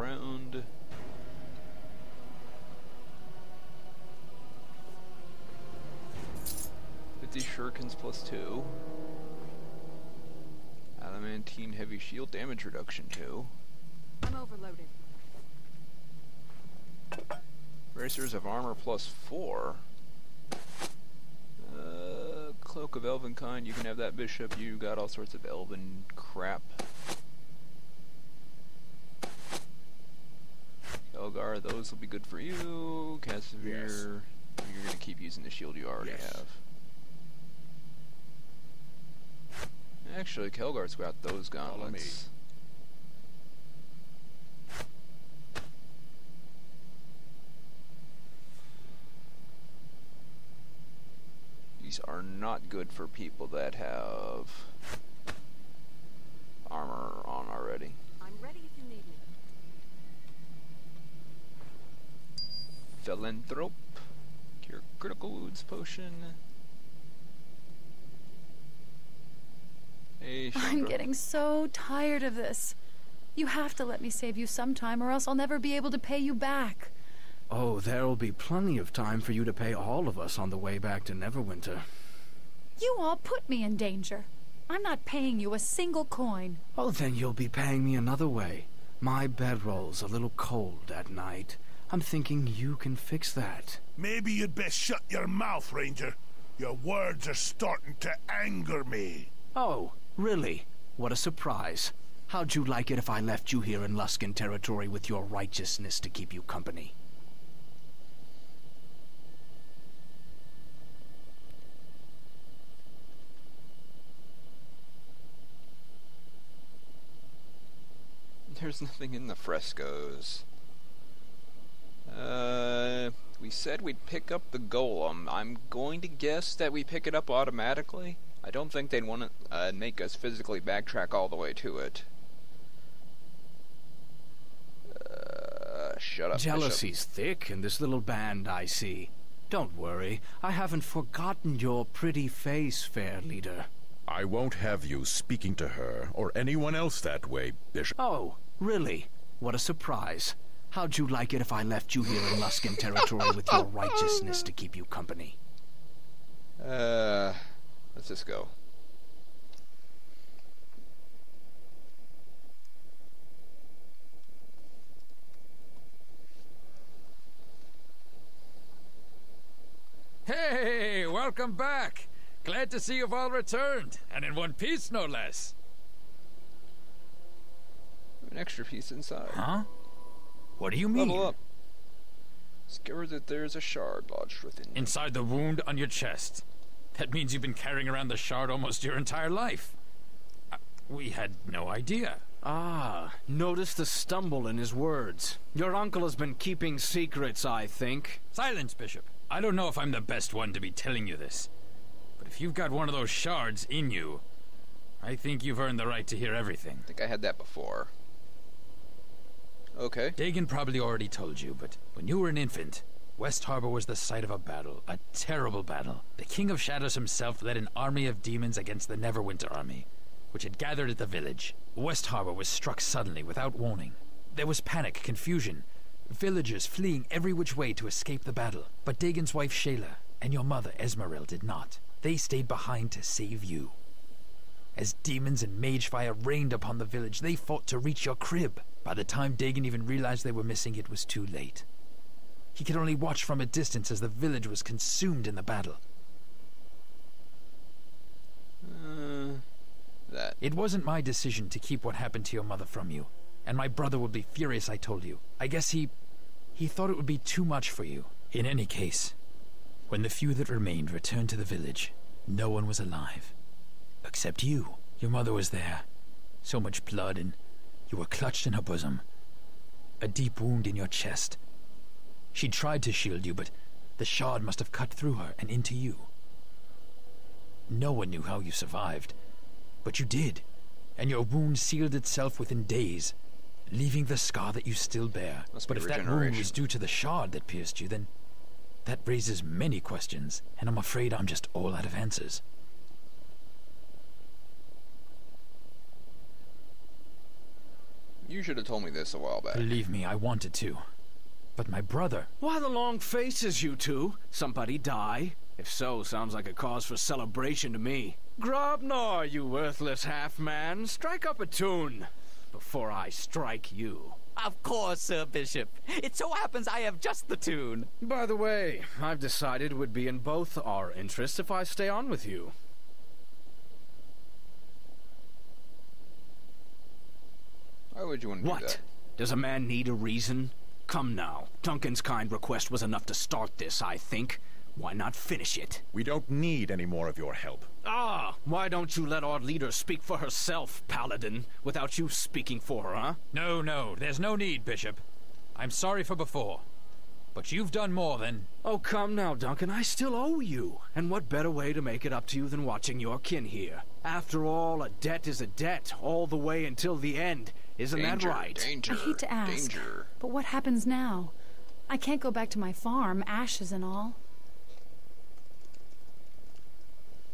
Round. These shurikens plus 2. Adamantine heavy shield damage reduction 2. I'm overloaded. Bracers of armor plus 4. Cloak of elven kind, you can have that bishop. You got all sorts of elven crap. Elgar, those will be good for you. Casimir, yes. You're gonna keep using the shield you already have. Actually, Kelgar's got those gauntlets. These are not good for people that have armor on already. I'm ready if you need me. Philanthrop. Cure critical wounds potion. Hey, I'm getting so tired of this. You have to let me save you sometime, or else I'll never be able to pay you back. Oh, there'll be plenty of time for you to pay all of us on the way back to Neverwinter. You all put me in danger. I'm not paying you a single coin. Oh, then you'll be paying me another way. My bedroll's a little cold at night. I'm thinking you can fix that. Maybe you'd best shut your mouth, Ranger. Your words are starting to anger me. Oh, really? What a surprise. How'd you like it if I left you here in Luskan territory with your righteousness to keep you company? There's nothing in the frescoes. We said we'd pick up the golem. I'm going to guess that we pick it up automatically. I don't think they'd want to make us physically backtrack all the way to it. Shut up, Jealousy's thick in this little band, I see. Don't worry, I haven't forgotten your pretty face, fair leader. I won't have you speaking to her or anyone else that way, Bishop. Oh, really? What a surprise. How'd you like it if I left you here in Luskan territory with your righteousness to keep you company? Let's just go. Hey, welcome back. Glad to see you've all returned, and in one piece, no less. An extra piece inside. Huh? What do you mean? Level up. Discover that there's a shard lodged within you. Inside the wound on your chest. That means you've been carrying around the shard almost your entire life. We had no idea. Ah, notice the stumble in his words. Your uncle has been keeping secrets, I think. Silence, Bishop. I don't know if I'm the best one to be telling you this. But if you've got one of those shards in you, I think you've earned the right to hear everything. I think I had that before. Okay. Dagon probably already told you, but when you were an infant, West Harbor was the site of a battle, a terrible battle. The King of Shadows himself led an army of demons against the Neverwinter army, which had gathered at the village. West Harbor was struck suddenly, without warning. There was panic, confusion, villagers fleeing every which way to escape the battle. But Dagon's wife Shayla and your mother Esmeril did not. They stayed behind to save you. As demons and mage fire rained upon the village, they fought to reach your crib. By the time Dagon even realized they were missing, it was too late. He could only watch from a distance as the village was consumed in the battle. It wasn't my decision to keep what happened to your mother from you, and my brother would be furious I told you. I guess he thought it would be too much for you. In any case, when the few that remained returned to the village, no one was alive. Except you. Your mother was there. So much blood, and you were clutched in her bosom. A deep wound in your chest. She tried to shield you, but the shard must have cut through her and into you. No one knew how you survived, but you did, and your wound sealed itself within days, leaving the scar that you still bear. But if that wound was due to the shard that pierced you, then that raises many questions, and I'm afraid I'm just all out of answers. You should have told me this a while back. Believe me, I wanted to. But my brother... Why the long faces, you two? Somebody die? If so, sounds like a cause for celebration to me. Grobnar, you worthless half-man, strike up a tune before I strike you. Of course, Sir Bishop. It so happens I have just the tune. By the way, I've decided it would be in both our interests if I stay on with you. Why would you want to do What? that? Does a man need a reason? Come now. Duncan's kind request was enough to start this, I think. Why not finish it? We don't need any more of your help. Ah, why don't you let our leader speak for herself, Paladin, without you speaking for her, huh? No, there's no need, Bishop. I'm sorry for before. But you've done more than... Oh, come now, Duncan, I still owe you. And what better way to make it up to you than watching your kin here? After all, a debt is a debt, all the way until the end. Isn't that right? Danger, I hate to ask, danger. but what happens now? I can't go back to my farm, ashes and all.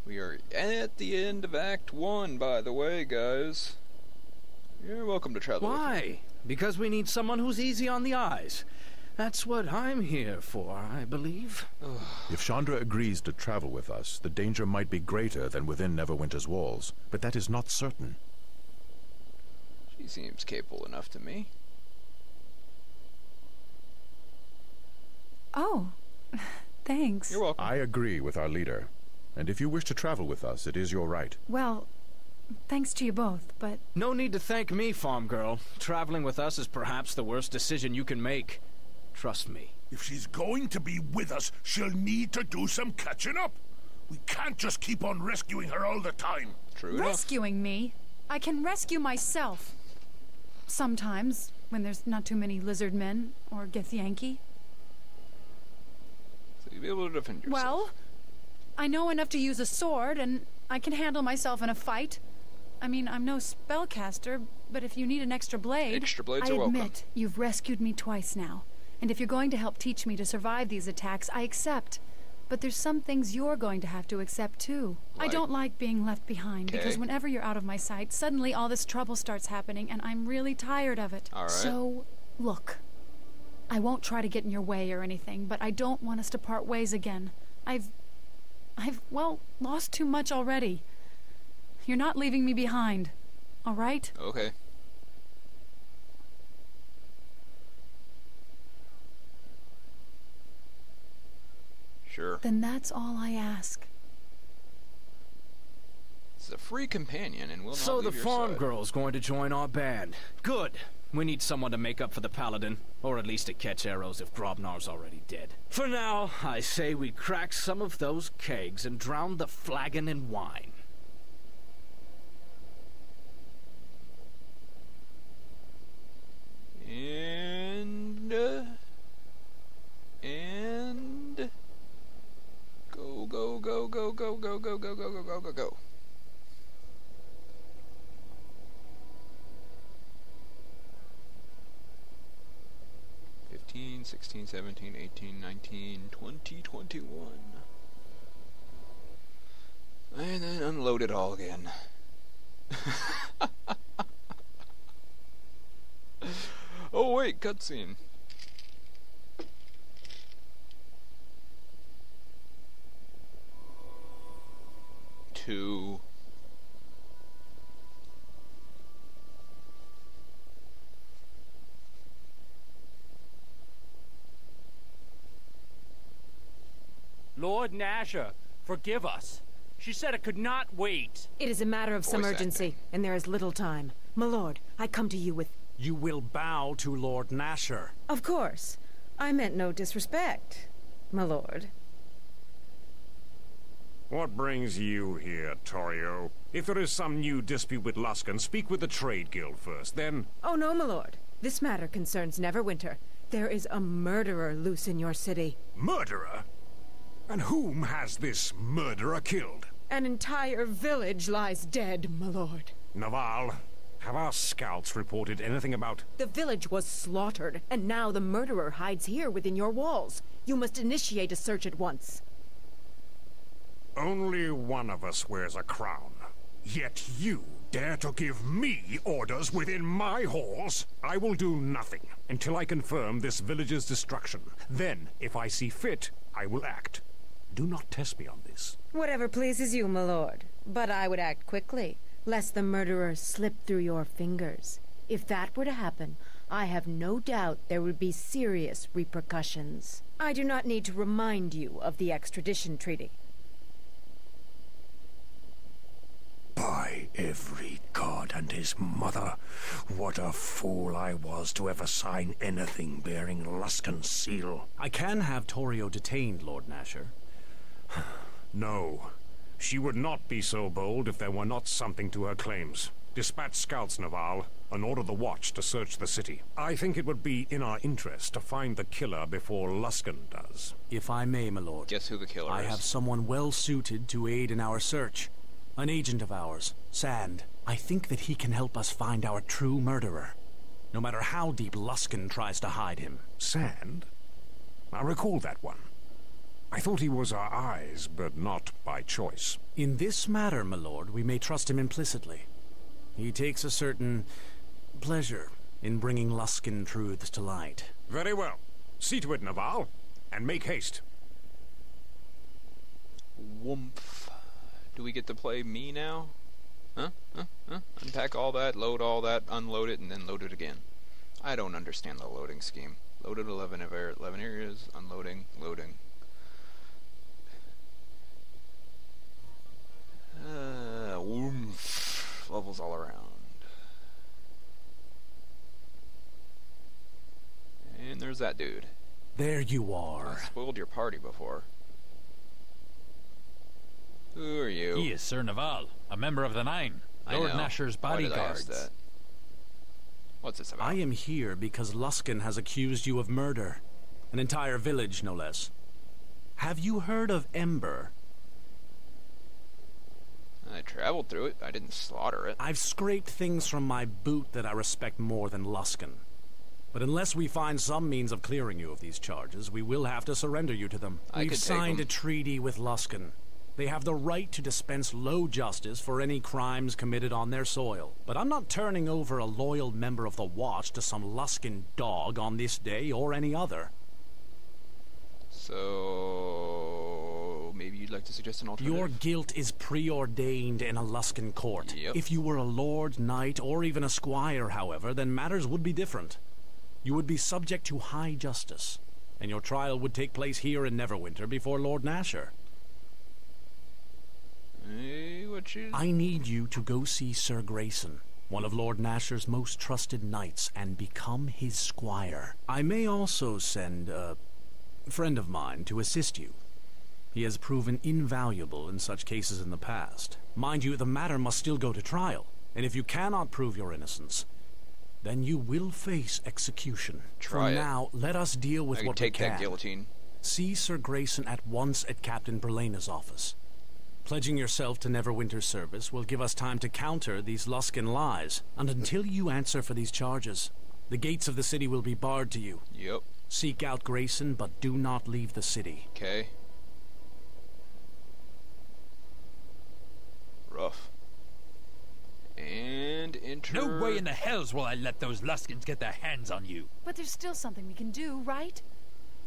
We are at the end of Act 1, by the way, guys. You're welcome to travel with me. Why? Because we need someone who's easy on the eyes. That's what I'm here for, I believe. If Chandra agrees to travel with us, the danger might be greater than within Neverwinter's walls, but that is not certain. She seems capable enough to me. Oh, thanks. You're welcome. I agree with our leader. And if you wish to travel with us, it is your right. Well, thanks to you both, but... No need to thank me, farm girl. Traveling with us is perhaps the worst decision you can make. Trust me. If she's going to be with us, she'll need to do some catching up. We can't just keep on rescuing her all the time. True enough. Rescuing me? I can rescue myself. Sometimes, when there's not too many lizard men or Githyanki. So you'll be able to defend yourself. Well, I know enough to use a sword, and I can handle myself in a fight. I mean, I'm no spellcaster, but if you need an extra blade... Extra blades I are welcome. admit, you've rescued me twice now. And if you're going to help teach me to survive these attacks, I accept. But there's some things you're going to have to accept, too. I Like? don't like being left behind, because Okay. whenever you're out of my sight, suddenly all this trouble starts happening, and I'm really tired of it. All right. So, look. I won't try to get in your way or anything, but I don't want us to part ways again. I've, well, lost too much already. You're not leaving me behind, all right? Okay. Sure. Then that's all I ask. This is a free companion, and we'll not So leave the your farm side. girl's going to join our band. Good. We need someone to make up for the paladin, or at least to catch arrows if Grobnar's already dead. For now, I say we crack some of those kegs and drown the flagon in wine. And go. 15, 16, 17, 18, 19, 20, 21. And then unload it all again. Oh wait, cutscene. Two. Lord Nasher, forgive us. She said it could not wait. It is a matter of some Voice urgency, acting. and there is little time. My lord, I come to you with... You will bow to Lord Nasher. Of course. I meant no disrespect, my lord. What brings you here, Torio? If there is some new dispute with Luskan, speak with the Trade Guild first, then... Oh no, my lord. This matter concerns Neverwinter. There is a murderer loose in your city. Murderer? And whom has this murderer killed? An entire village lies dead, my lord. Naval, have our scouts reported anything about... The village was slaughtered, and now the murderer hides here within your walls. You must initiate a search at once. Only one of us wears a crown. Yet you dare to give me orders within my halls? I will do nothing until I confirm this village's destruction. Then, if I see fit, I will act. Do not test me on this. Whatever pleases you, my lord. But I would act quickly, lest the murderer slip through your fingers. If that were to happen, I have no doubt there would be serious repercussions. I do not need to remind you of the extradition treaty. By every god and his mother, what a fool I was to ever sign anything bearing Luskan's seal. I can have Torio detained, Lord Nasher. No. She would not be so bold if there were not something to her claims. Dispatch scouts, Naval, and order the watch to search the city. I think it would be in our interest to find the killer before Luskan does. If I may, my lord. Guess who the killer is? I have someone well suited to aid in our search. An agent of ours, Sand. I think that he can help us find our true murderer, no matter how deep Luskan tries to hide him. Sand? I recall that one. I thought he was our eyes, but not by choice. In this matter, my lord, we may trust him implicitly. He takes a certain pleasure in bringing Luskan truths to light. Very well. See to it, Naval, and make haste. Woomph. Do we get to play me now? Huh? Unpack all that, load all that, unload it, and then load it again. I don't understand the loading scheme. Loaded 11 areas, unloading, loading. Woomph. Levels all around. And there's that dude. There you are. I spoiled your party before. Who are you? He is Sir Naval, a member of the Nine, Lord Nasher's bodyguards. What's this about? I am here because Luskan has accused you of murder. An entire village, no less. Have you heard of Ember? I traveled through it. I didn't slaughter it. I've scraped things from my boot that I respect more than Luskan. But unless we find some means of clearing you of these charges, we will have to surrender you to them. We've signed a treaty with Luskan. They have the right to dispense low justice for any crimes committed on their soil. But I'm not turning over a loyal member of the Watch to some Luskan dog on this day or any other. So maybe you'd like to suggest an alternative? Your guilt is preordained in a Luskan court. Yep. If you were a lord, knight, or even a squire, however, then matters would be different. You would be subject to high justice, and your trial would take place here in Neverwinter before Lord Nasher. I need you to go see Sir Grayson, one of Lord Nasher's most trusted knights, and become his squire. I may also send a friend of mine to assist you. He has proven invaluable in such cases in the past. Mind you, the matter must still go to trial, and if you cannot prove your innocence, then you will face execution. For now, let us deal with what we can. Take that guillotine. See Sir Grayson at once at Captain Berlena's office. Pledging yourself to Neverwinter's service will give us time to counter these Luskan lies. And until you answer for these charges, the gates of the city will be barred to you. Yep. Seek out Grayson, but do not leave the city. Okay. Rough. And enter... No way in the hells will I let those Luskans get their hands on you. But there's still something we can do, right?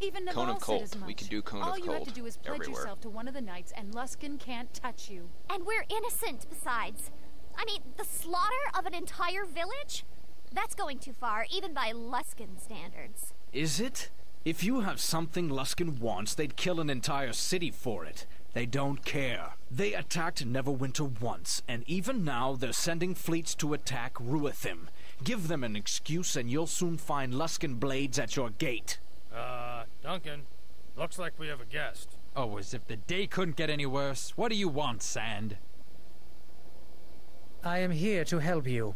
Even Cone Naval of said Cold. as much. We can do Cone of Cold. All you have to do is pledge yourself to one of the knights, and Luskan can't touch you. And we're innocent, besides. I mean, the slaughter of an entire village? That's going too far, even by Luskan standards. Is it? If you have something Luskan wants, they'd kill an entire city for it. They don't care. They attacked Neverwinter once, and even now they're sending fleets to attack Ruithim. Give them an excuse and you'll soon find Luskan blades at your gate. Duncan, looks like we have a guest. Oh, as if the day couldn't get any worse. What do you want, Sand? I am here to help you.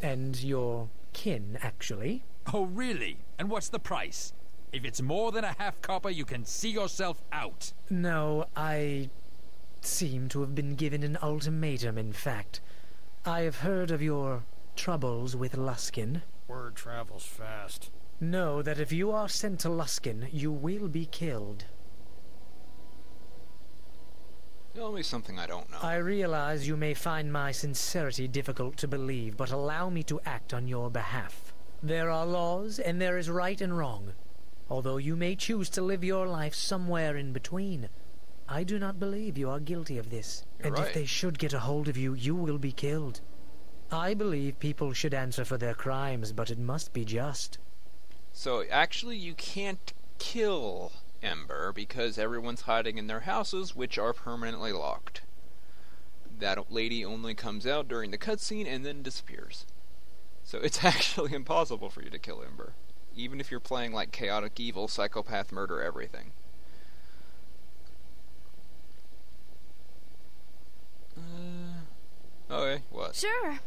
And your kin, actually. Oh, really? And what's the price? If it's more than a half copper, you can see yourself out. No, I seem to have been given an ultimatum, in fact. I have heard of your troubles with Luskan. Word travels fast. Know that if you are sent to Luskan, you will be killed. Tell me something I don't know. I realize you may find my sincerity difficult to believe, but allow me to act on your behalf. There are laws, and there is right and wrong. Although you may choose to live your life somewhere in between, I do not believe you are guilty of this. You're right. If they should get a hold of you, you will be killed. I believe people should answer for their crimes, but it must be just. So, actually, you can't kill Ember because everyone's hiding in their houses, which are permanently locked. That lady only comes out during the cutscene and then disappears. So it's actually impossible for you to kill Ember, even if you're playing like chaotic evil, psychopath, murder, everything. Okay, what? Sure.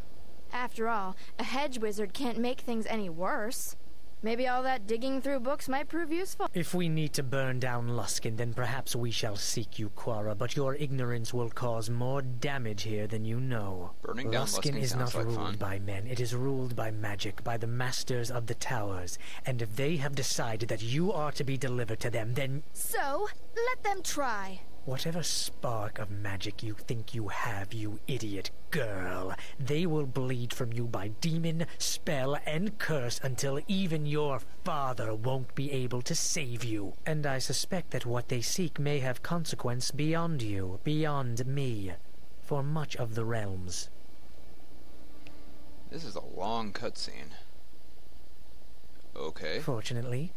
After all, a hedge wizard can't make things any worse. Maybe all that digging through books might prove useful. If we need to burn down Luskan, then perhaps we shall seek you, Quara, but your ignorance will cause more damage here than you know. Burning down Luskan is not like ruled fun. by men. It is ruled by magic, by the masters of the towers. And if they have decided that you are to be delivered to them, then... So, let them try. Whatever spark of magic you think you have, you idiot girl, they will bleed from you by demon, spell, and curse until even your father won't be able to save you. And I suspect that what they seek may have consequence beyond you, beyond me, for much of the realms. This is a long cutscene. Okay. Fortunately,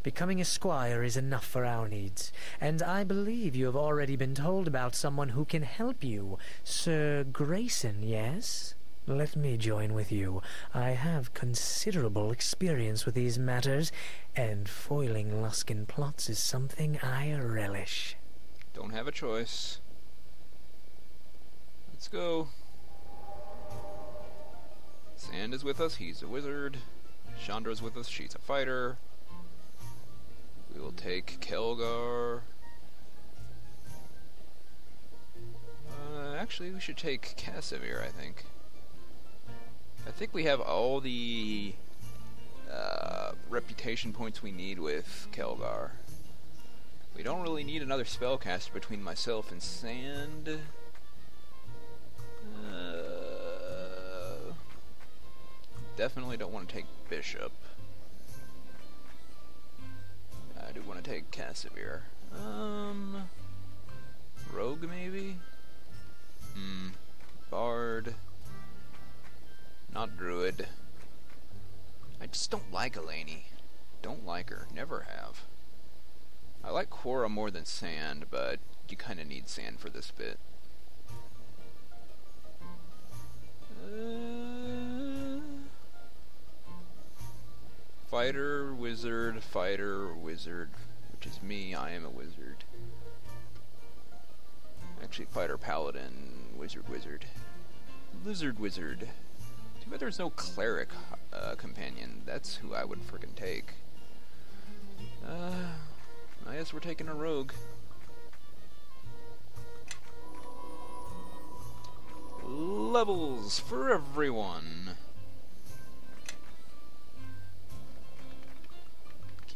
becoming a squire is enough for our needs, and I believe you have already been told about someone who can help you. Sir Grayson, yes? Let me join with you. I have considerable experience with these matters, and foiling Luskan plots is something I relish. Don't have a choice. Let's go. Sand is with us, he's a wizard. Chandra's with us, she's a fighter. We will take Kelgar. Actually, we should take Casimir, I think. I think we have all the reputation points we need with Kelgar. We don't really need another spellcaster between myself and Sand. Definitely don't want to take Bishop. I do want to take Casimir. Rogue maybe? Bard. Not Druid. I just don't like Eleni. Don't like her. Never have. I like Quora more than Sand, but you kind of need Sand for this bit. Fighter, wizard, which is me. I am a wizard. Actually, fighter, paladin, wizard. Lizard. Too bad there's no cleric companion. That's who I would frickin' take. I guess we're taking a rogue. Levels for everyone.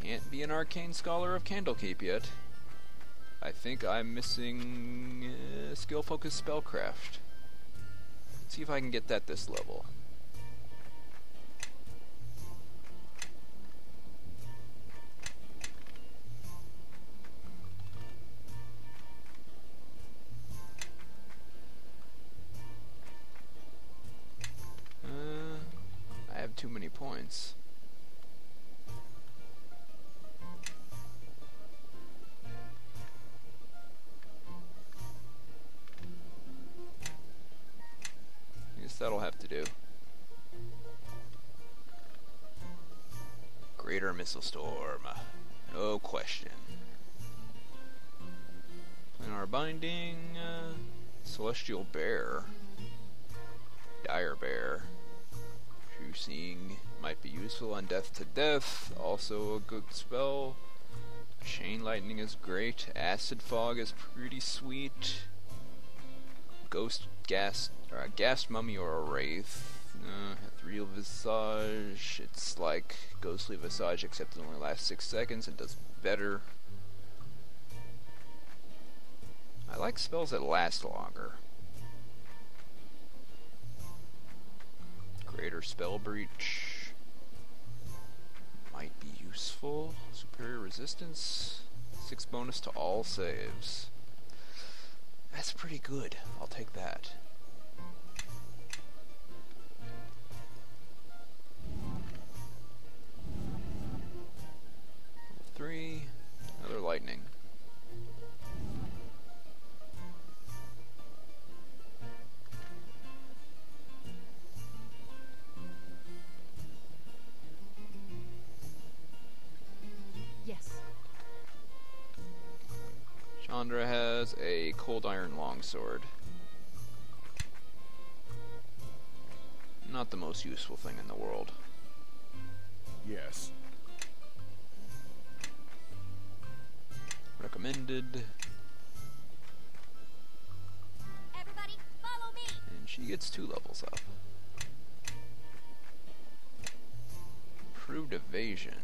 Can't be an arcane scholar of Candlekeep yet. I think I'm missing skill focused spellcraft. Let's see if I can get that this level. I have too many points. That'll have to do. Greater Missile Storm. No question. In our binding, Celestial Bear. Dire Bear. True Seeing might be useful on Death to Death. Also a good spell. Chain Lightning is great. Acid Fog is pretty sweet. Ghost Gas, or a Ghast Mummy or a Wraith. Ethereal Visage. It's like Ghostly Visage, except it only lasts 6 seconds and does better. I like spells that last longer. Greater spell breach might be useful. Superior resistance. 6 bonus to all saves. That's pretty good. I'll take that. Level 3. Another lightning. Yes. Chandra has a cold iron longsword. Not the most useful thing in the world. Yes. Recommended. Everybody, follow me! And she gets 2 levels up. Improved evasion.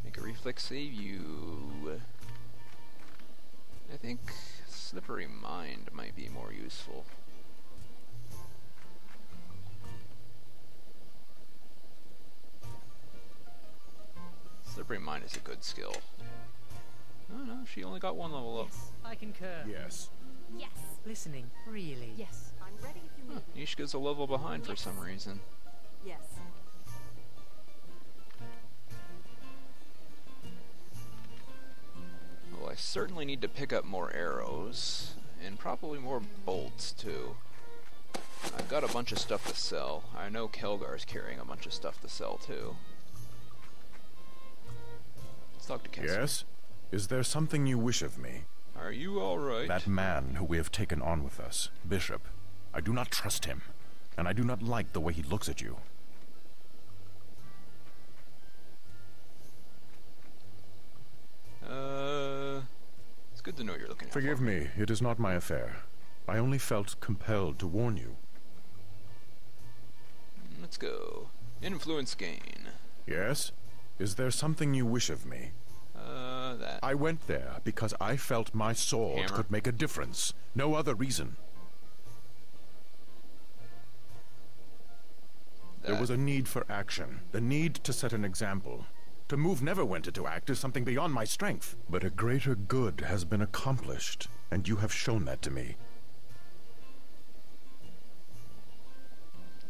Make a reflex save you. I think Slippery Mind might be more useful. Slippery Mind is a good skill. Oh no, she only got 1 level up. Yes, I concur. Yes. Yes. Listening, really. Yes. I'm ready if you need me. Nishka's a level behind for some reason. Yes. Well, I certainly need to pick up more arrows, and probably more bolts too. I've got a bunch of stuff to sell. I know Kelgar's carrying a bunch of stuff to sell too. Let's talk to Kessler. Yes? Is there something you wish of me? Are you alright? That man who we have taken on with us, Bishop. I do not trust him, and I do not like the way he looks at you. It's good to know you're looking out Forgive for me, it is not my affair. I only felt compelled to warn you. Let's go. Influence gain. Yes? Is there something you wish of me? That. I went there because I felt my sword Hammer. could make a difference. No other reason. There was a need for action. The need to set an example. To move Neverwinter to act is something beyond my strength. But a greater good has been accomplished, and you have shown that to me.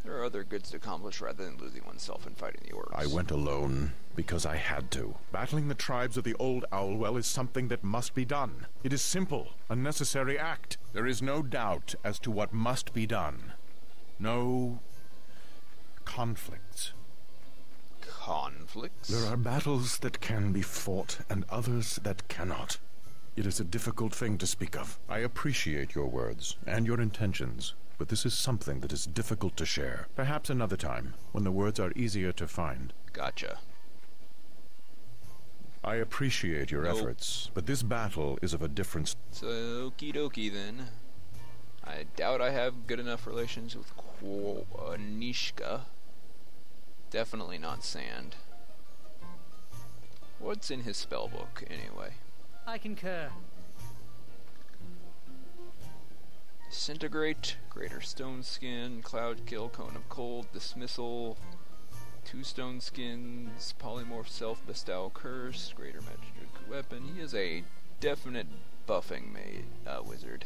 There are other goods to accomplish rather than losing oneself in fighting the orcs. I went alone because I had to. Battling the tribes of the old Owlwell is something that must be done. It is simple, a necessary act. There is no doubt as to what must be done. No conflicts. Conflicts? There are battles that can be fought and others that cannot. It is a difficult thing to speak of. I appreciate your words and your intentions, but this is something that is difficult to share. Perhaps another time, when the words are easier to find. Gotcha. I appreciate your efforts, but this battle is of a different... So, okie dokie then. I doubt I have good enough relations with Nishka. Definitely not Sand. What's in his spellbook, anyway? I concur. Disintegrate, Greater Stone Skin, Cloud Kill, Cone of Cold, Dismissal, 2 Stone Skins, Polymorph Self, Bestow Curse, Greater Magic Weapon. He is a definite buffing wizard.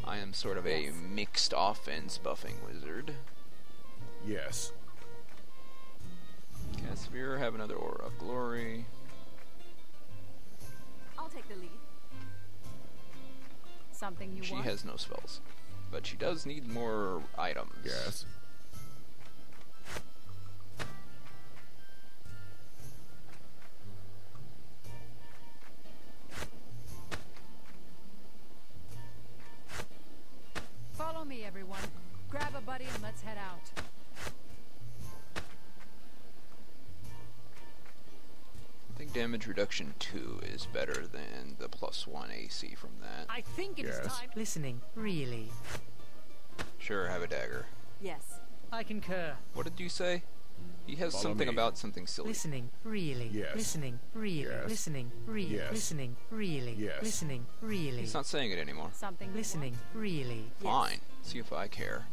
I am sort of a mixed offense buffing wizard. Yes. Casimir, have another Aura of Glory. I'll take the lead. Something you She want? has no spells, but she does need more items. Yes. Follow me, everyone. Grab a buddy and let's head out. I think damage reduction 2 is better than the +1 AC from that. I think it is time. Listening, really. Sure, have a dagger. Yes. I concur. What did you say? He has Follow something me. about something silly. Listening, really. Yes. Listening, really. Yes. Listening, really. Yes. Listening, really. Yes. Listening, really. He's not saying it anymore. Something. Listening, really. Fine. See if I care.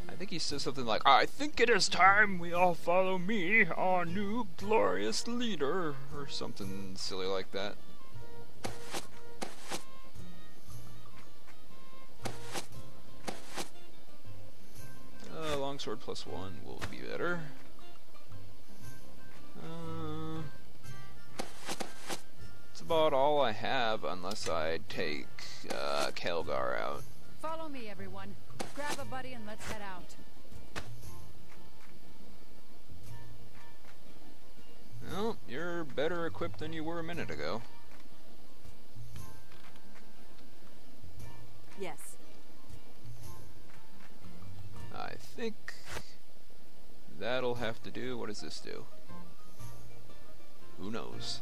I think he says something like, I think it is time we all follow me, our new glorious leader, or something silly like that. Longsword +1 will be better. It's about all I have unless I take Kelgar out. Follow me, everyone. Grab a buddy and let's head out. Well, you're better equipped than you were a minute ago. Yes. I think that'll have to do. What does this do? Who knows?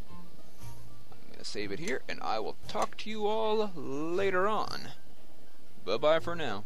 I'm gonna save it here, and I will talk to you all later on. Bye-bye for now.